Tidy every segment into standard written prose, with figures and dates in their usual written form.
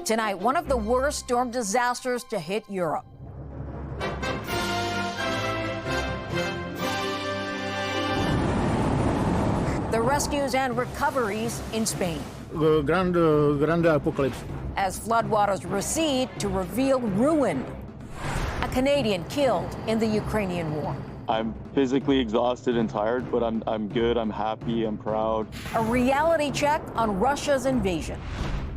Tonight, one of the worst storm disasters to hit Europe. The rescues and recoveries in Spain. Grande apocalypse. As floodwaters recede to reveal ruin. A Canadian killed in the Ukrainian war. I'm physically exhausted and tired, but I'm good, I'm happy, I'm proud. A reality check on Russia's invasion.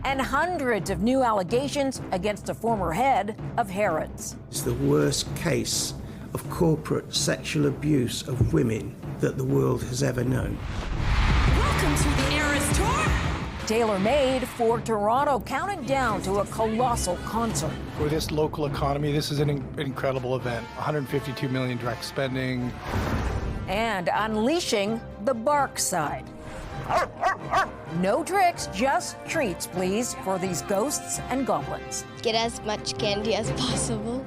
And hundreds of new allegations against the former head of Harrods. It's the worst case of corporate sexual abuse of women that the world has ever known. Welcome to the Eras Tour. Tailor-made for Toronto, counting down to a colossal concert. For this local economy, this is an incredible event. $152 million direct spending. And unleashing the bark side. No tricks, just treats, please, for these ghosts and goblins. Get as much candy as possible.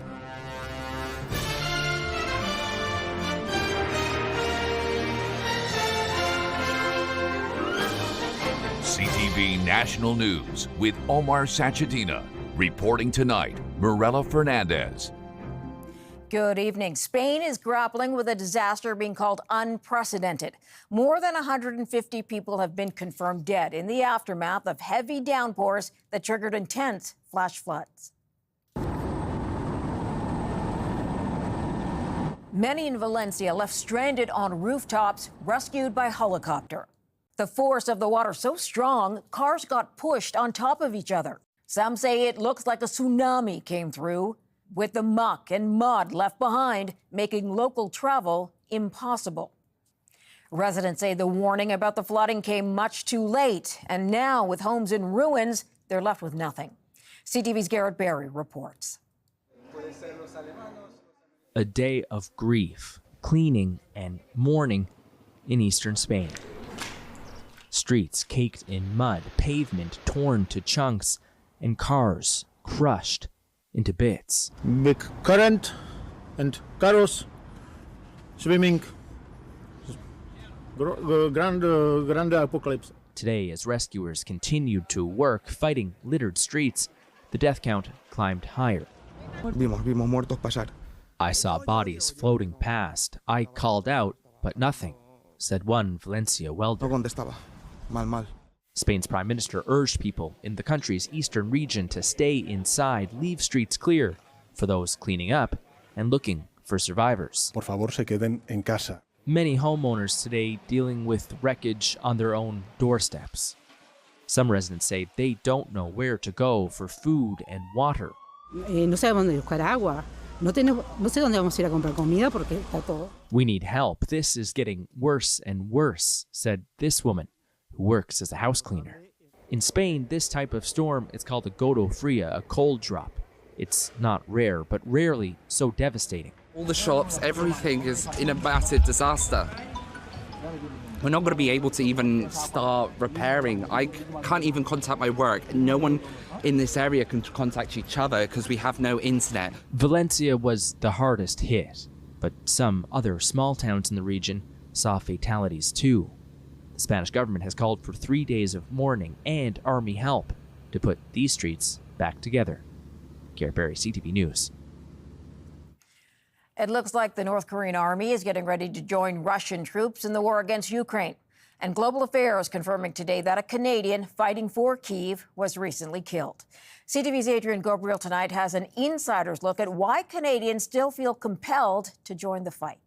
CTV National News with Omar Sachedina. Reporting tonight, Mirella Fernandez. Good evening. Spain is grappling with a disaster being called unprecedented. More than 150 people have been confirmed dead in the aftermath of heavy downpours that triggered intense flash floods. Many in Valencia left stranded on rooftops, rescued by helicopter. The force of the water so strong, cars got pushed on top of each other. Some say it looks like a tsunami came through, with the muck and mud left behind, making local travel impossible. Residents say the warning about the flooding came much too late, and now, with homes in ruins, they're left with nothing. CTV's Garrett Berry reports. A day of grief, cleaning, and mourning in eastern Spain. Streets caked in mud, pavement torn to chunks, and cars crushed into bits. Big current and carros swimming. Grande apocalypse. Today, as rescuers continued to work fighting littered streets, the death count climbed higher. Vimos muertos pasar. I saw bodies floating past. I called out, but nothing, said one Valencia welder. ¿Dónde estaba? Mal. Spain's prime minister urged people in the country's eastern region to stay inside, leave streets clear for those cleaning up and looking for survivors. Por favor, se queden en casa. Many homeowners today dealing with wreckage on their own doorsteps. Some residents say they don't know where to go for food and water. No sabemos dónde buscar agua. No sé dónde vamos a ir a comprar comida porque está todo. We need help. This is getting worse and worse, said this woman, who works as a house cleaner. In Spain, this type of storm is called a godo fria, a cold drop. It's not rare, but rarely so devastating. All the shops, everything is in a massive disaster. We're not going to be able to even start repairing. I can't even contact my work. No one in this area can contact each other because we have no internet. Valencia was the hardest hit, but some other small towns in the region saw fatalities too. The Spanish government has called for 3 days of mourning and army help to put these streets back together. Garrett Berry, CTV News. It looks like the North Korean army is getting ready to join Russian troops in the war against Ukraine. And Global Affairs confirming today that a Canadian fighting for Kyiv was recently killed. CTV's Adrian Gabriel tonight has an insider's look at why Canadians still feel compelled to join the fight.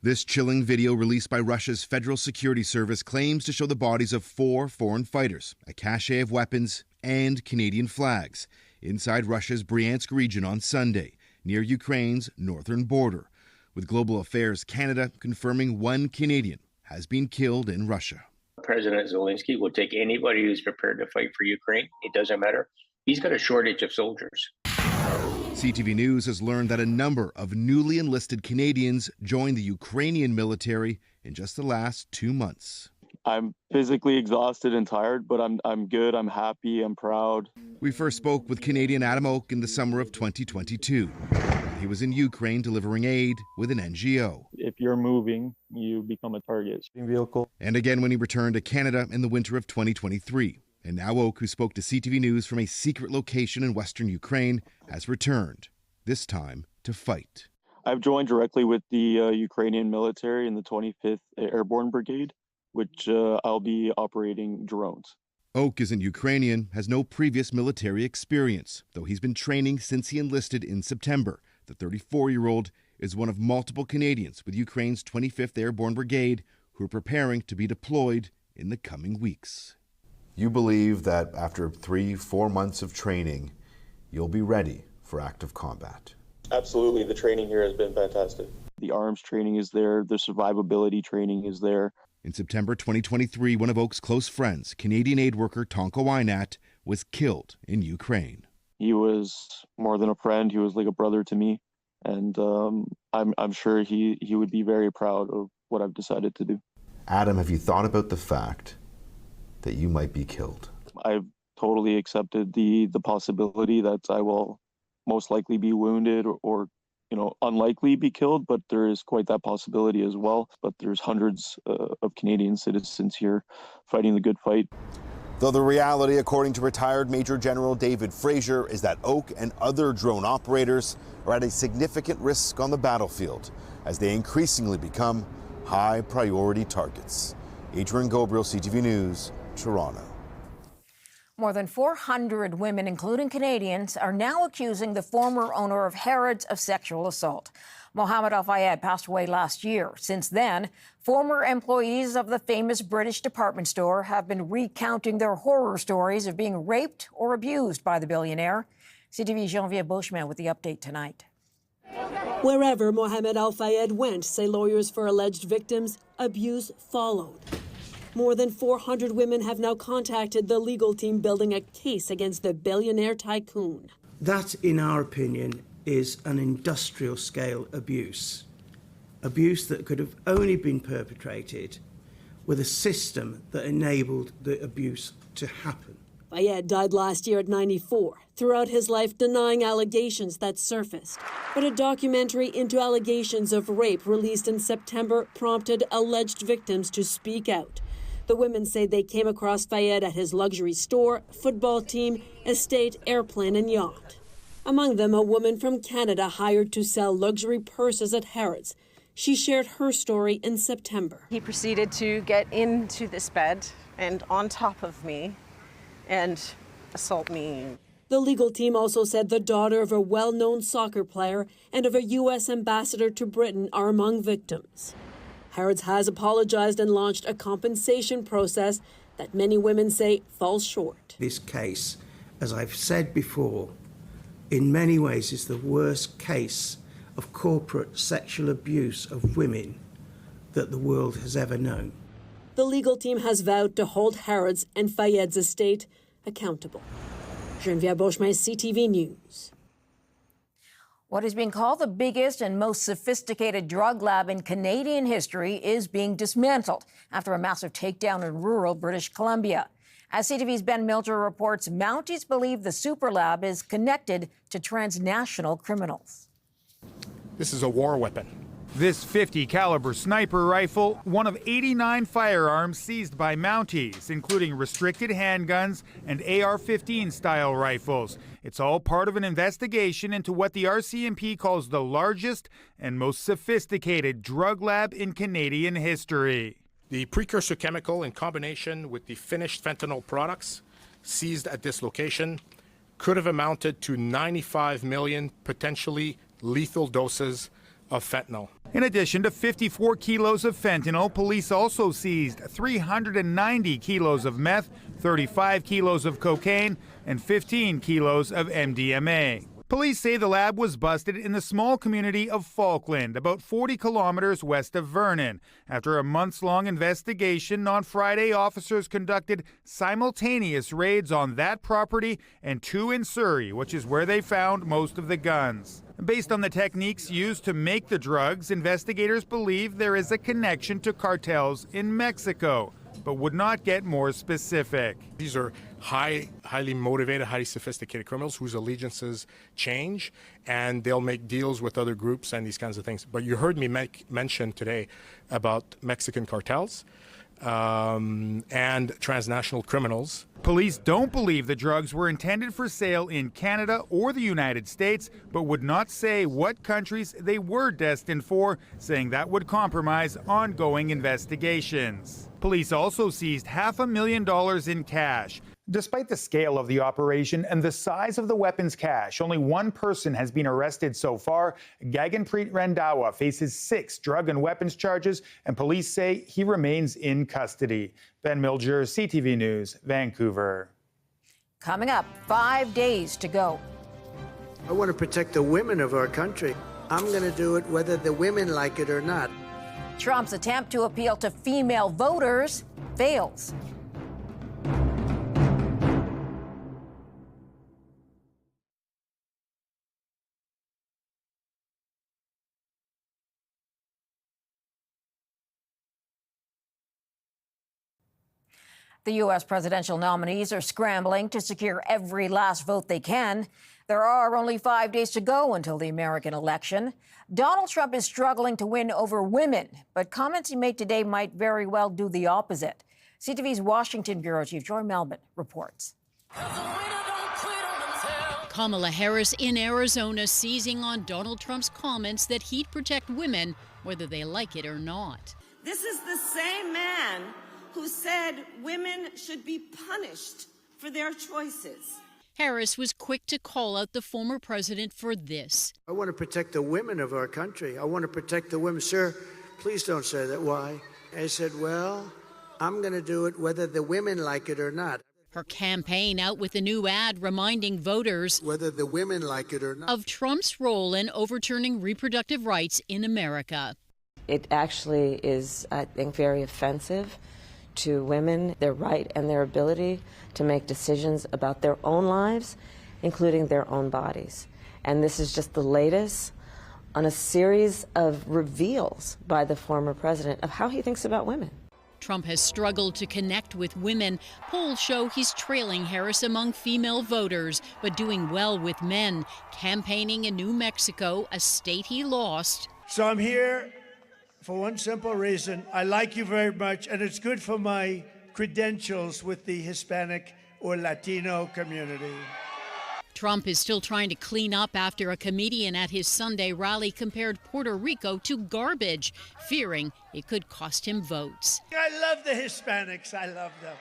This chilling video released by Russia's Federal Security Service claims to show the bodies of 4 foreign fighters, a cache of weapons, and Canadian flags inside Russia's Bryansk region on Sunday, near Ukraine's northern border, with Global Affairs Canada confirming 1 Canadian has been killed in Russia. President Zelensky will take anybody who's prepared to fight for Ukraine. It doesn't matter. He's got a shortage of soldiers. CTV News has learned that a number of newly enlisted Canadians joined the Ukrainian military in just the last 2 months. I'm physically exhausted and tired, but I'm good, I'm happy, I'm proud. We first spoke with Canadian Adam Oak in the summer of 2022. He was in Ukraine delivering aid with an NGO. If you're moving, you become a target. And again when he returned to Canada in the winter of 2023. And now Oak, who spoke to CTV News from a secret location in western Ukraine, has returned, this time to fight. I've joined directly with the Ukrainian military in the 25th Airborne Brigade, which I'll be operating drones. Oak isn't Ukrainian, has no previous military experience, though he's been training since he enlisted in September. The 34-year-old is one of multiple Canadians with Ukraine's 25th Airborne Brigade who are preparing to be deployed in the coming weeks. You believe that after 3-4 months of training, you'll be ready for active combat? Absolutely. The training here has been fantastic. The arms training is there. The survivability training is there. In September 2023, one of Oak's close friends, Canadian aid worker Tonko Wynat, was killed in Ukraine. He was more than a friend. He was like a brother to me. And I'm sure he would be very proud of what I've decided to do. Adam, have you thought about the fact that you might be killed? I've totally accepted the possibility that I will most likely be wounded or unlikely be killed, but there is quite that possibility as well. But there's hundreds of Canadian citizens here fighting the good fight. Though the reality, according to retired Major General David Fraser, is that Oak and other drone operators are at a significant risk on the battlefield as they increasingly become high priority targets. Adrian Gobriel, CTV News, Toronto. More than 400 women, including Canadians, are now accusing the former owner of Harrods of sexual assault. Mohammed Al Fayed passed away last year. Since then, former employees of the famous British department store have been recounting their horror stories of being raped or abused by the billionaire. CTV's Jean-Vier Bushman with the update tonight. Wherever Mohammed Al Fayed went, say lawyers for alleged victims, abuse followed. More than 400 women have now contacted the legal team building a case against the billionaire tycoon. That, in our opinion, is an industrial-scale abuse. Abuse that could have only been perpetrated with a system that enabled the abuse to happen. Fayed died last year at 94, throughout his life denying allegations that surfaced. But a documentary into allegations of rape released in September prompted alleged victims to speak out. The women say they came across Fayed at his luxury store, football team, estate, airplane, and yacht. Among them, a woman from Canada hired to sell luxury purses at Harrods. She shared her story in September. He proceeded to get into this bed and on top of me and assault me. The legal team also said the daughter of a well-known soccer player and of a U.S. ambassador to Britain are among victims. Harrods has apologized and launched a compensation process that many women say falls short. This case, as I've said before, in many ways is the worst case of corporate sexual abuse of women that the world has ever known. The legal team has vowed to hold Harrods and Fayed's estate accountable. Geneviève Beauchemin, CTV News. What is being called the biggest and most sophisticated drug lab in Canadian history is being dismantled after a massive takedown in rural British Columbia. As CTV's Ben Milter reports, Mounties believe the super lab is connected to transnational criminals. This is a war weapon. This 50 caliber sniper rifle, one of 89 firearms seized by Mounties, including restricted handguns and AR-15 style rifles. It's all part of an investigation into what the RCMP calls the largest and most sophisticated drug lab in Canadian history. The precursor chemical in combination with the finished fentanyl products seized at this location could have amounted to 95 million potentially lethal doses of fentanyl. In addition to 54 kilos of fentanyl, police also seized 390 kilos of meth, 35 kilos of cocaine, and 15 kilos of MDMA. Police say the lab was busted in the small community of Falkland, about 40 kilometers west of Vernon. After a months-long investigation, on Friday, officers conducted simultaneous raids on that property and 2 in Surrey, which is where they found most of the guns. Based on the techniques used to make the drugs, investigators believe there is a connection to cartels in Mexico, but would not get more specific. These are highly motivated, highly sophisticated criminals whose allegiances change, and they'll make deals with other groups and these kinds of things. But you heard me mention today about Mexican cartels. and transnational criminals. Police don't believe the drugs were intended for sale in Canada or the United States, but would not say what countries they were destined for, saying that would compromise ongoing investigations. Police also seized $500,000 in cash. Despite the scale of the operation and the size of the weapons cache, only one person has been arrested so far. Gaganpreet Randhawa faces 6 drug and weapons charges, and police say he remains in custody. Ben Milger, CTV News, Vancouver. Coming up, 5 days to go. I want to protect the women of our country. I'm going to do it whether the women like it or not. Trump's attempt to appeal to female voters fails. The U.S. presidential nominees are scrambling to secure every last vote they can. There are only 5 days to go until the American election. Donald Trump is struggling to win over women, but comments he made today might very well do the opposite. CTV's Washington bureau chief Joy Melvin reports. Kamala Harris in Arizona seizing on Donald Trump's comments that he'd protect women whether they like it or not. This is the same man who said women should be punished for their choices. Harris was quick to call out the former president for this. I want to protect the women of our country. I want to protect the women. Sir, please don't say that. Why? I said, well, I'm going to do it whether the women like it or not. Her campaign out with a new ad reminding voters whether the women like it or not of Trump's role in overturning reproductive rights in America. It actually is, I think, very offensive to women, their right and their ability to make decisions about their own lives, including their own bodies. And this is just the latest on a series of reveals by the former president of how he thinks about women. Trump has struggled to connect with women. Polls show he's trailing Harris among female voters, but doing well with men, campaigning in New Mexico, a state he lost. So I'm here for one simple reason. I like you very much, and it's good for my credentials with the Hispanic or Latino community. Trump is still trying to clean up after a comedian at his Sunday rally compared Puerto Rico to garbage, fearing it could cost him votes. I love the Hispanics. I love them.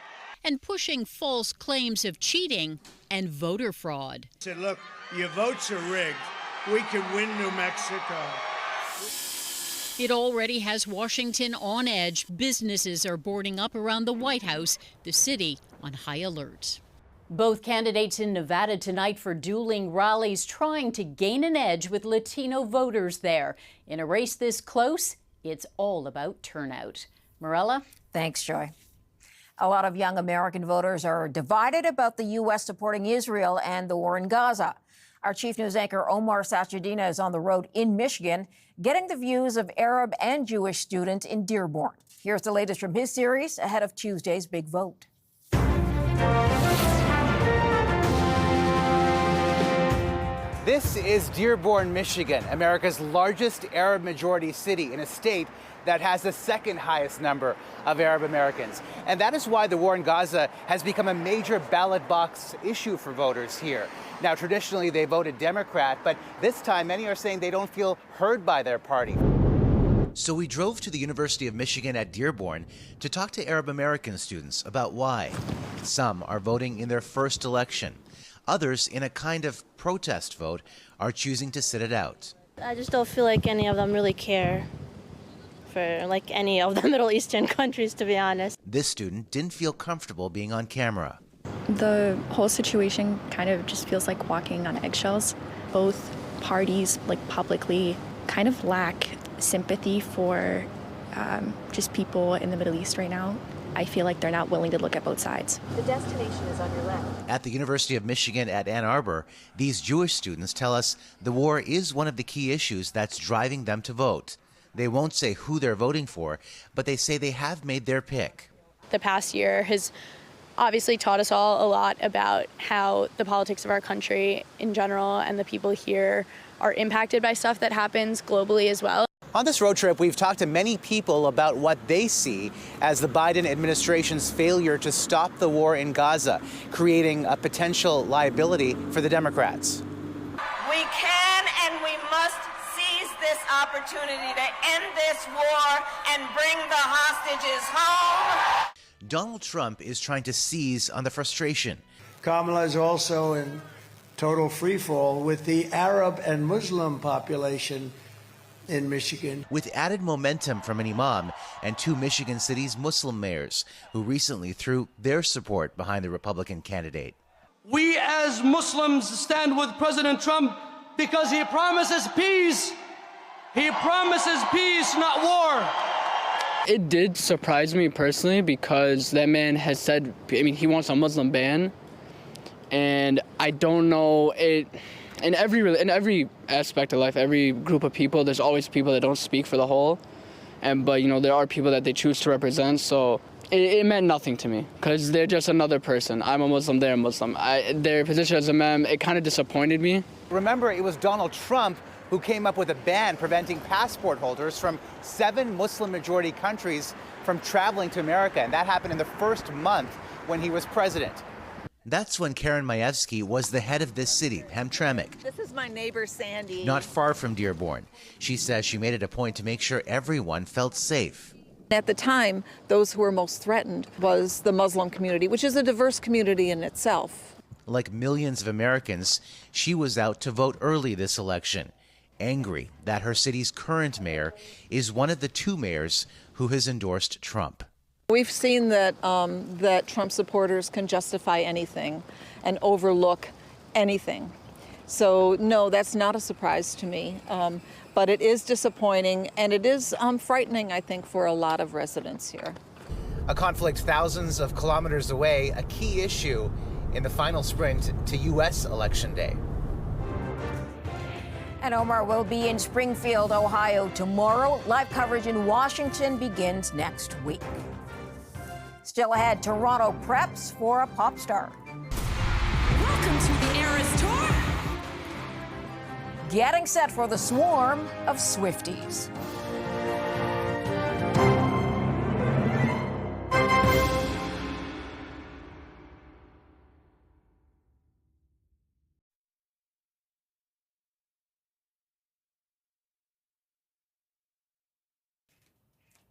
And pushing false claims of cheating and voter fraud. I said, look, your votes are rigged. We can win New Mexico. It already has Washington on edge. Businesses are boarding up around the White House, the city on high alert. Both candidates in Nevada tonight for dueling rallies, trying to gain an edge with Latino voters there. In a race this close, it's all about turnout. Morella? Thanks, Joy. A lot of young American voters are divided about the U.S. supporting Israel and the war in Gaza. Our chief news anchor Omar Sachedina is on the road in Michigan, getting the views of Arab and Jewish students in Dearborn. Here's the latest from his series ahead of Tuesday's big vote. This is Dearborn, Michigan, America's largest Arab majority city in a state that has the second highest number of Arab Americans. And that is why the war in Gaza has become a major ballot box issue for voters here. Now, traditionally, they voted Democrat, but this time many are saying they don't feel heard by their party. So we drove to the University of Michigan at Dearborn to talk to Arab American students about why. Some are voting in their first election. Others, in a kind of protest vote, are choosing to sit it out. I just don't feel like any of them really care for like any of the Middle Eastern countries, to be honest. This student didn't feel comfortable being on camera. The whole situation kind of just feels like walking on eggshells. Both parties, like publicly, kind of lack sympathy for just people in the Middle East right now. I feel like they're not willing to look at both sides. The destination is on your left. At the University of Michigan at Ann Arbor, these Jewish students tell us the war is one of the key issues that's driving them to vote. They won't say who they're voting for, but they say they have made their pick. The past year has obviously taught us all a lot about how the politics of our country in general and the people here are impacted by stuff that happens globally as well. On this road trip, we've talked to many people about what they see as the Biden administration's failure to stop the war in Gaza, creating a potential liability for the Democrats. We can and we must seize this opportunity to end this war and bring the hostages home. Donald Trump is trying to seize on the frustration. Kamala is also in total freefall with the Arab and Muslim population in Michigan. With added momentum from an imam and 2 Michigan cities' Muslim mayors who recently threw their support behind the Republican candidate. We as Muslims stand with President Trump because he promises peace. He promises peace, not war. It did surprise me personally because that man has said, he wants a Muslim ban. And I don't know, in every aspect of life, every group of people, there's always people that don't speak for the whole. But there are people that they choose to represent. So it meant nothing to me because they're just another person. I'm a Muslim, they're a Muslim. Their position as imam, it kind of disappointed me. Remember, it was Donald Trump who came up with a ban preventing passport holders from 7 Muslim-majority countries from traveling to America. And that happened in the first month when he was president. That's when Karen Majewski was the head of this city, Hamtramck. This is my neighbor, Sandy. Not far from Dearborn. She says she made it a point to make sure everyone felt safe. At the time, those who were most threatened was the Muslim community, which is a diverse community in itself. Like millions of Americans, she was out to vote early this election, angry that her city's current mayor is one of the 2 mayors who has endorsed Trump. We've seen that that Trump supporters can justify anything and overlook anything. So no, that's not a surprise to me. But it is disappointing, and it is frightening, I think, for a lot of residents here. A conflict thousands of kilometers away, a key issue in the final sprint to U.S. Election Day. And Omar will be in Springfield, Ohio tomorrow. Live coverage in Washington begins next week. Still ahead, Toronto preps for a pop star. Welcome to the Eras Tour. Getting set for the swarm of Swifties.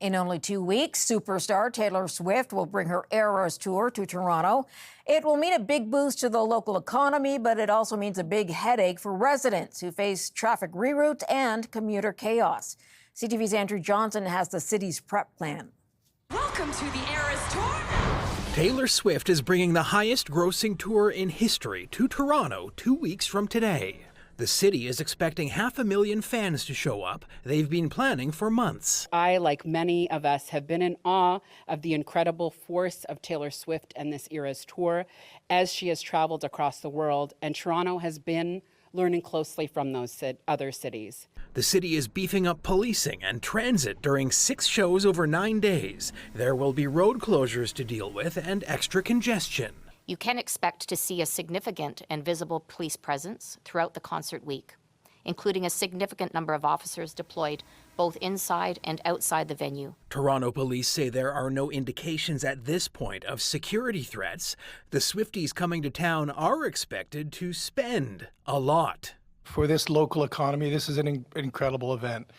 In only 2 weeks, superstar Taylor Swift will bring her Eras Tour to Toronto. It will mean a big boost to the local economy, but it also means a big headache for residents who face traffic reroutes and commuter chaos. CTV's Andrew Johnson has the city's prep plan. Welcome to the Eras Tour. Taylor Swift is bringing the highest grossing tour in history to Toronto 2 weeks from today. The city is expecting 500,000 fans to show up. They've been planning for months. I, like many of us, have been in awe of the incredible force of Taylor Swift and this Eras Tour as she has traveled across the world, and Toronto has been learning closely from those other cities. The city is beefing up policing and transit during 6 shows over 9 days. There will be road closures to deal with and extra congestion. You can expect to see a significant and visible police presence throughout the concert week, including a significant number of officers deployed both inside and outside the venue. Toronto police say there are no indications at this point of security threats. The Swifties coming to town are expected to spend a lot. For this local economy, this is an incredible event.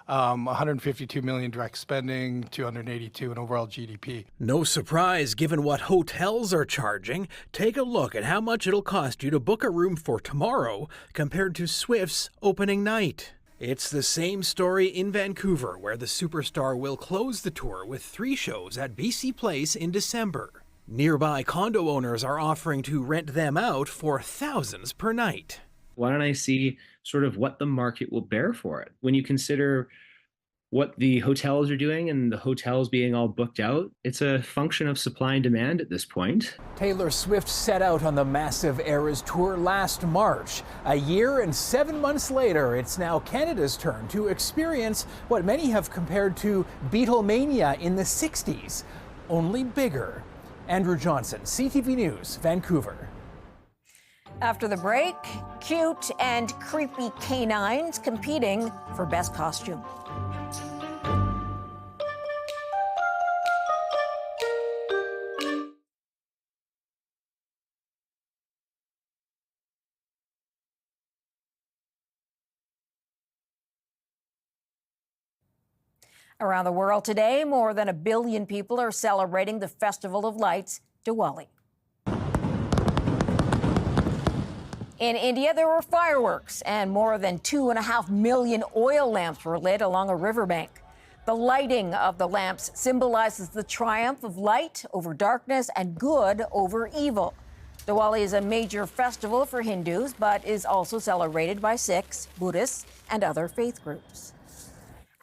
152 million direct spending, 282 in overall GDP. No surprise given what hotels are charging. Take a look at how much it'll cost you to book a room for tomorrow compared to Swift's opening night. It's the same story in Vancouver, where the superstar will close the tour with 3 shows at BC Place in December. Nearby condo owners are offering to rent them out for thousands per night. Why don't I see sort of what the market will bear for it? When you consider what the hotels are doing and the hotels being all booked out, it's a function of supply and demand at this point. Taylor Swift set out on the massive Eras Tour last March. A year and 7 months later, it's now Canada's turn to experience what many have compared to Beatlemania in the 60s, only bigger. Andrew Johnson, CTV News, Vancouver. After the break, cute and creepy canines competing for best costume. Around the world today, more than 1 billion people are celebrating the Festival of Lights, Diwali. In India, there were fireworks, and more than 2.5 million oil lamps were lit along a riverbank. The lighting of the lamps symbolizes the triumph of light over darkness and good over evil. Diwali is a major festival for Hindus, but is also celebrated by Sikhs, Buddhists, and other faith groups.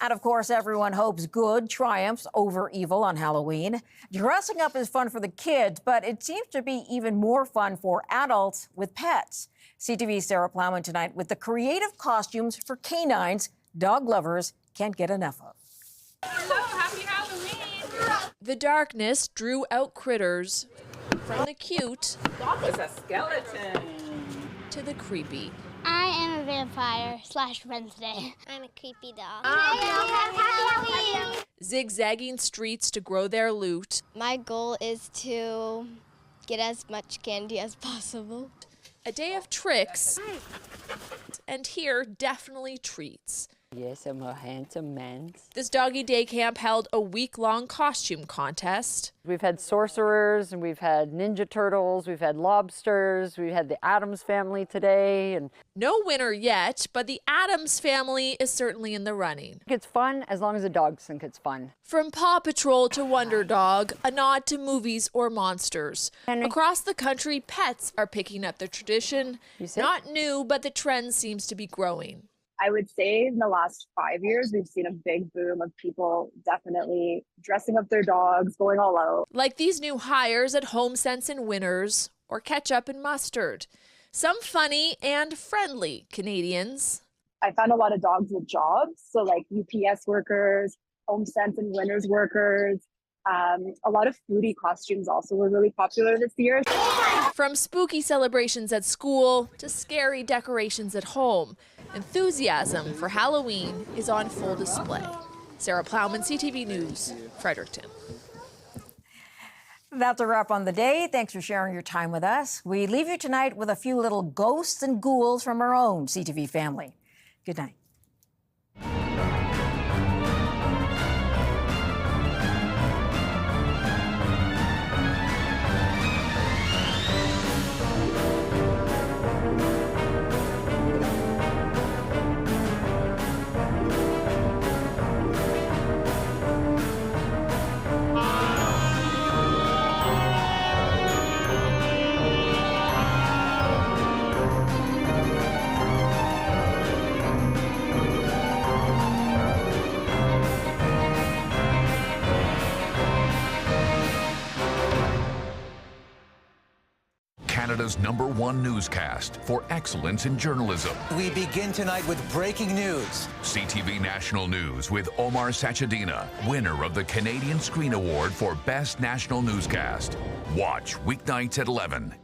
And of course, everyone hopes good triumphs over evil on Halloween. Dressing up is fun for the kids, but it seems to be even more fun for adults with pets. CTV's Sarah Plowman tonight with the creative costumes for canines dog lovers can't get enough of. Hello, happy Halloween! The darkness drew out critters from the cute That was a skeleton to the creepy. I am a vampire / Wednesday. I'm a creepy dog. Zigzagging streets to grow their loot. My goal is to get as much candy as possible. A day of tricks, and here, definitely treats. Yes, I'm a handsome man. This doggy day camp held a week-long costume contest. We've had sorcerers, and we've had ninja turtles, we've had lobsters, we had the Addams family today. And no winner yet, but the Addams family is certainly in the running. It's fun as long as the dogs think it's fun. From Paw Patrol to Wonder Dog, a nod to movies or monsters. Across the country, pets are picking up the tradition. Not new, but the trend seems to be growing. I would say in the last 5 years, we've seen a big boom of people definitely dressing up their dogs, going all out. Like these new hires at HomeSense and Winners, or ketchup and mustard. Some funny and friendly Canadians. I found a lot of dogs with jobs, so like UPS workers, HomeSense and Winners workers. A lot of foodie costumes also were really popular this year. From spooky celebrations at school to scary decorations at home, enthusiasm for Halloween is on full display. Sarah Plowman, CTV News, Fredericton. That's a wrap on the day. Thanks for sharing your time with us. We leave you tonight with a few little ghosts and ghouls from our own CTV family. Good night. Canada's #1 newscast for excellence in journalism. We begin tonight with breaking news. CTV National News with Omar Sachedina, winner of the Canadian Screen Award for Best National Newscast. Watch weeknights at 11